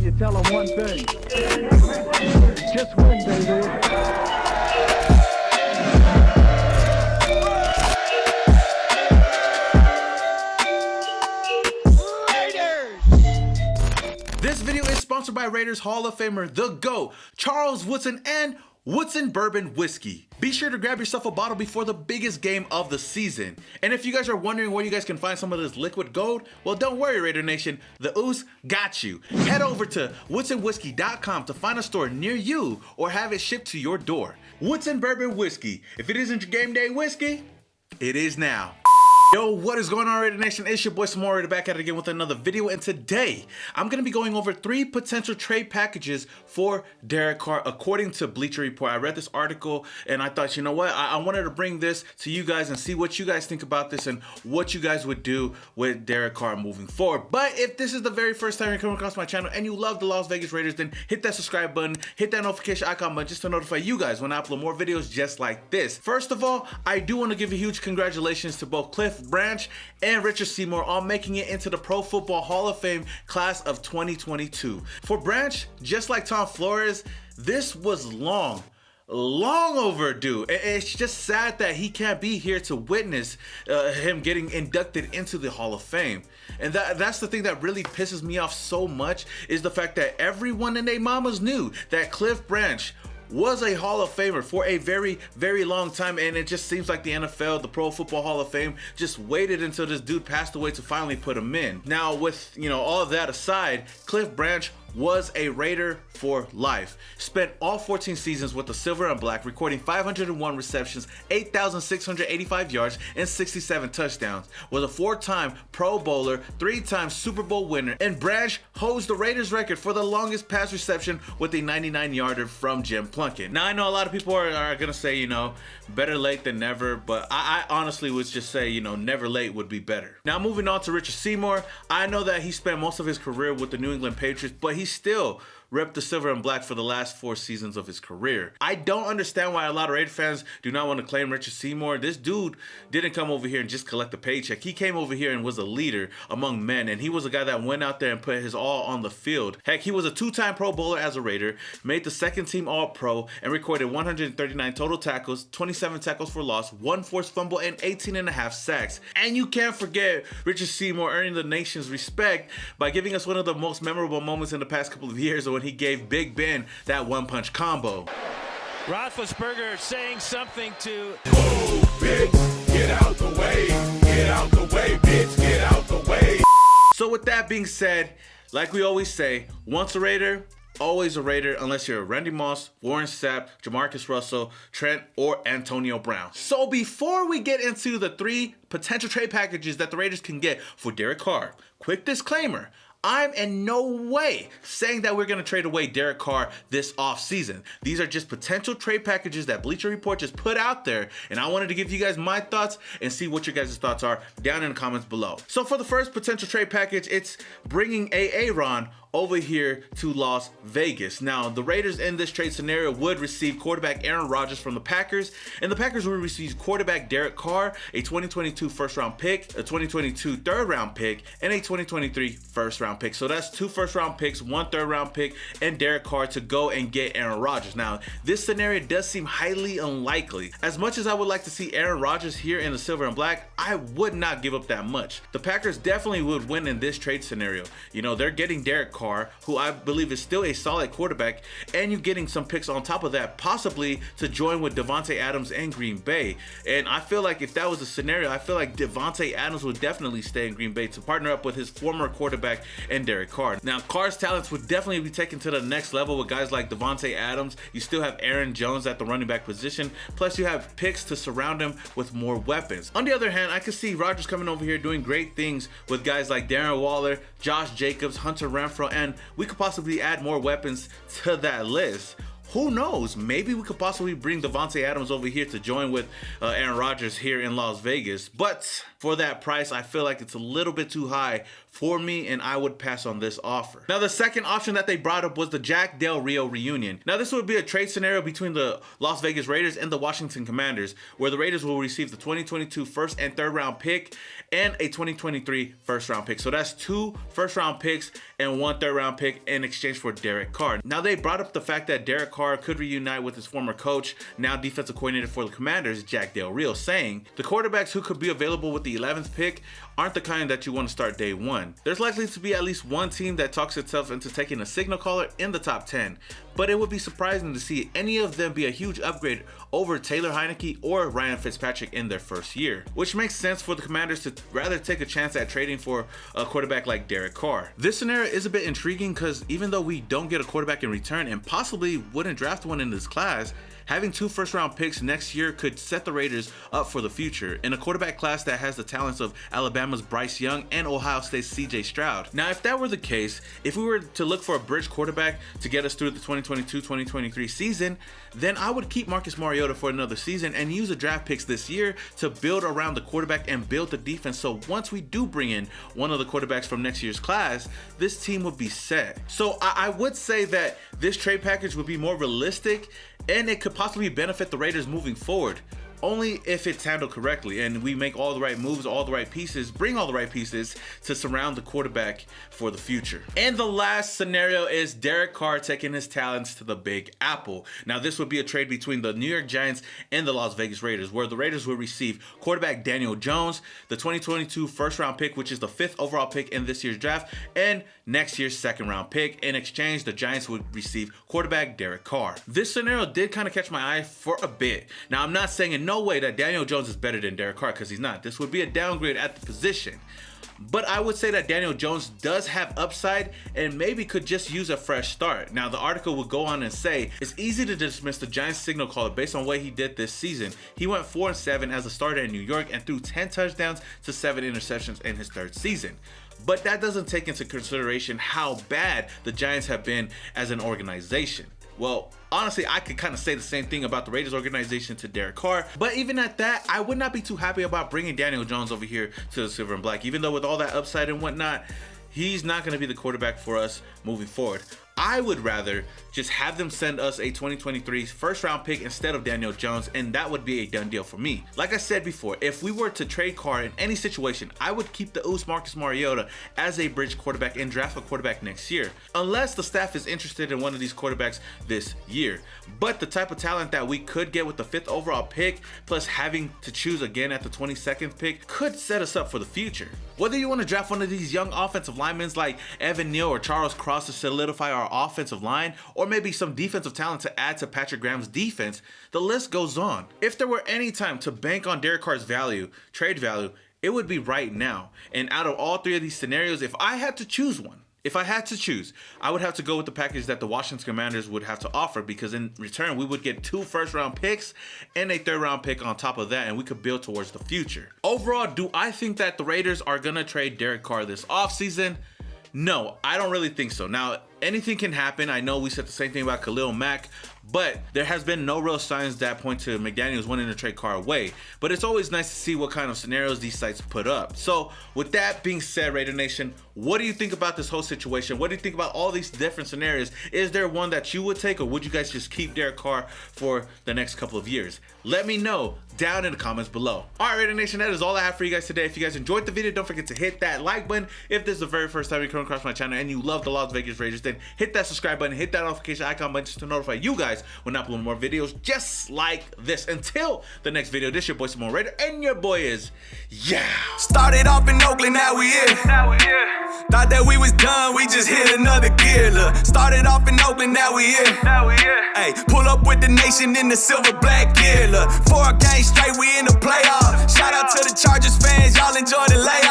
you tell them one thing. Just win, baby. This video is sponsored by Raiders Hall of Famer, the GOAT, Charles Woodson, and Woodson Bourbon Whiskey. Be sure to grab yourself a bottle before the biggest game of the season. And if you guys are wondering where you guys can find some of this liquid gold, well, don't worry, Raider Nation, the Oos got you. Head over to woodsonwhiskey.com to find a store near you or have it shipped to your door. Woodson Bourbon Whiskey. If it isn't your game day whiskey, it is now. Yo, what is going on, Raider Nation? It's your boy Seymour, back at it again with another video, and today I'm going to be going over 3 potential trade packages for Derek Carr according to Bleacher Report. I read this article and I thought, you know what, I wanted to bring this to you guys and see what you guys think about this and what you guys would do with Derek Carr moving forward. But if this is the very first time you're coming across my channel and you love the Las Vegas Raiders, then hit that subscribe button, hit that notification icon button just to notify you guys when I upload more videos just like this. First of all, I do want to give a huge congratulations to both Cliff Branch and Richard Seymour on making it into the Pro Football Hall of Fame class of 2022. For Branch, just like Tom Flores, this was long overdue. It's just sad that he can't be here to witness him getting inducted into the Hall of Fame. And that's the thing that really pisses me off so much, is the fact that everyone and their mamas knew that Cliff Branch was a Hall of Famer for a very, very long time, and it just seems like the NFL, the Pro Football Hall of Fame, just waited until this dude passed away to finally put him in. Now, with, you know, all of that aside, Cliff Branch was a Raider for life. Spent all 14 seasons with the Silver and Black, recording 501 receptions, 8,685 yards, and 67 touchdowns. Was a 4-time Pro Bowler, 3-time Super Bowl winner, and Branch holds the Raiders record for the longest pass reception with a 99-yarder from Jim Plunkett. Now, I know a lot of people are gonna say, you know, better late than never, but I honestly would just say, you know, never late would be better. Now, moving on to Richard Seymour, I know that he spent most of his career with the New England Patriots, but he still repped the Silver and Black for the last 4 seasons of his career. I don't understand why a lot of Raider fans do not want to claim Richard Seymour. This dude didn't come over here and just collect a paycheck. He came over here and was a leader among men, and he was a guy that went out there and put his all on the field. Heck, he was a 2-time Pro Bowler as a Raider, made the 2nd team All-Pro, and recorded 139 total tackles, 27 tackles for loss, 1 forced fumble, and 18.5 sacks. And you can't forget Richard Seymour earning the nation's respect by giving us one of the most memorable moments in the past couple of years when he gave Big Ben that one-punch combo. Roethlisberger saying something to... Move, bitch, get out the way, bitch, get out the way. So with that being said, like we always say, once a Raider, always a Raider, unless you're Randy Moss, Warren Sapp, Jamarcus Russell, Trent, or Antonio Brown. So before we get into the 3 potential trade packages that the Raiders can get for Derek Carr, quick disclaimer, I'm in no way saying that we're going to trade away Derek Carr this offseason. These are just potential trade packages that Bleacher Report just put out there, and I wanted to give you guys my thoughts and see what your guys' thoughts are down in the comments below. So for the first potential trade package, it's bringing Aaron over here to Las Vegas. Now, the Raiders in this trade scenario would receive quarterback Aaron Rodgers from the Packers, and the Packers would receive quarterback Derek Carr, a 2022 first-round pick, a 2022 third-round pick, and a 2023 first-round pick. So that's 2 first-round picks, 1 third-round pick, and Derek Carr to go and get Aaron Rodgers. Now, this scenario does seem highly unlikely. As much as I would like to see Aaron Rodgers here in the Silver and Black, I would not give up that much. The Packers definitely would win in this trade scenario. You know, they're getting Derek Carr, who I believe is still a solid quarterback, and you're getting some picks on top of that, possibly to join with Davante Adams and Green Bay. And I feel like if that was the scenario, I feel like Davante Adams would definitely stay in Green Bay to partner up with his former quarterback and Derek Carr. Now, Carr's talents would definitely be taken to the next level with guys like Davante Adams. You still have Aaron Jones at the running back position, plus you have picks to surround him with more weapons. On the other hand, I could see Rodgers coming over here doing great things with guys like Darren Waller, Josh Jacobs, Hunter Renfrow, and we could possibly add more weapons to that list. Who knows? Maybe we could possibly bring Davante Adams over here to join with Aaron Rodgers here in Las Vegas. But for that price, I feel like it's a little bit too high for me, and I would pass on this offer. Now, the second option that they brought up was the Jack Del Rio Reunion. Now, this would be a trade scenario between the Las Vegas Raiders and the Washington Commanders, where the Raiders will receive the 2022 first and third round pick and a 2023 first round pick. So that's 2 first round picks and 1 third round pick in exchange for Derek Carr. Now, they brought up the fact that Derek Carr could reunite with his former coach, now defensive coordinator for the Commanders, Jack Del Rio, saying the quarterbacks who could be available with the 11th pick aren't the kind that you want to start day one. There's likely to be at least one team that talks itself into taking a signal caller in the top 10, but it would be surprising to see any of them be a huge upgrade over Taylor Heineke or Ryan Fitzpatrick in their first year, which makes sense for the Commanders to rather take a chance at trading for a quarterback like Derek Carr. This scenario is a bit intriguing because even though we don't get a quarterback in return and possibly wouldn't draft one in this class, having 2 first round picks next year could set the Raiders up for the future in a quarterback class that has the talents of Alabama's Bryce Young and Ohio State's CJ Stroud. Now, if that were the case, if we were to look for a bridge quarterback to get us through the 2022-2023 season, then I would keep Marcus Mariota for another season and use the draft picks this year to build around the quarterback and build the defense. So once we do bring in one of the quarterbacks from next year's class, this team would be set. So I would say that this trade package would be more realistic and it could possibly benefit the Raiders moving forward. Only if it's handled correctly and we make all the right moves, all the right pieces, bring all the right pieces to surround the quarterback for the future. And the last scenario is Derek Carr taking his talents to the Big Apple. Now, this would be a trade between the New York Giants and the Las Vegas Raiders, where the Raiders will receive quarterback Daniel Jones, the 2022 first round pick, which is the 5th overall pick in this year's draft, and next year's second round pick. In exchange, the Giants would receive quarterback Derek Carr. This scenario did kind of catch my eye for a bit. Now, I'm not saying in no way that Daniel Jones is better than Derek Carr, because he's not. This would be a downgrade at the position. But I would say that Daniel Jones does have upside and maybe could just use a fresh start. Now, the article would go on and say it's easy to dismiss the Giants signal caller based on what he did this season. He went 4-7 as a starter in New York and threw 10 touchdowns to 7 interceptions in his 3rd season. But that doesn't take into consideration how bad the Giants have been as an organization. Well, honestly, I could kind of say the same thing about the Raiders organization to Derek Carr, but even at that, I would not be too happy about bringing Daniel Jones over here to the Silver and Black, even though with all that upside and whatnot, he's not going to be the quarterback for us moving forward. I would rather just have them send us a 2023 first round pick instead of Daniel Jones, and that would be a done deal for me. Like I said before, if we were to trade Carr in any situation, I would keep the Oos Marcus Mariota as a bridge quarterback and draft a quarterback next year, unless the staff is interested in one of these quarterbacks this year. But the type of talent that we could get with the 5th overall pick, plus having to choose again at the 22nd pick, could set us up for the future. Whether you want to draft one of these young offensive linemen like Evan Neal or Charles Cross to solidify our offensive line, or maybe some defensive talent to add to Patrick Graham's defense, the list goes on. If there were any time to bank on Derek Carr's value, trade value, it would be right now. And out of all 3 of these scenarios, if I had to choose one, I would have to go with the package that the Washington Commanders would have to offer, because in return, we would get 2 first round picks and a 3rd round pick on top of that, and we could build towards the future. Overall, do I think that the Raiders are going to trade Derek Carr this offseason? No, I don't really think so. Now, anything can happen. I know we said the same thing about Khalil Mack, but there has been no real signs that point to McDaniels wanting to trade Carr away. But it's always nice to see what kind of scenarios these sites put up. So with that being said, Raider Nation, what do you think about this whole situation? What do you think about all these different scenarios? Is there one that you would take, or would you guys just keep Derek Carr for the next couple of years? Let me know down in the comments below. All right, Raider Nation, that is all I have for you guys today. If you guys enjoyed the video, don't forget to hit that like button. If this is the very first time you come across my channel and you love the Las Vegas Raiders, then hit that subscribe button, hit that notification icon button just to notify you guys when I upload more videos just like this. Until the next video, this your boy Seymour Raider, and your boy is Started off in Oakland, now we here. Thought that we was done, we just hit another gear. Look, started off in Oakland, now we here. Hey, pull up with the nation in the silver black gear. Look, 4 games straight, we in the playoff. Shout out to the Chargers fans, y'all enjoy the layoff.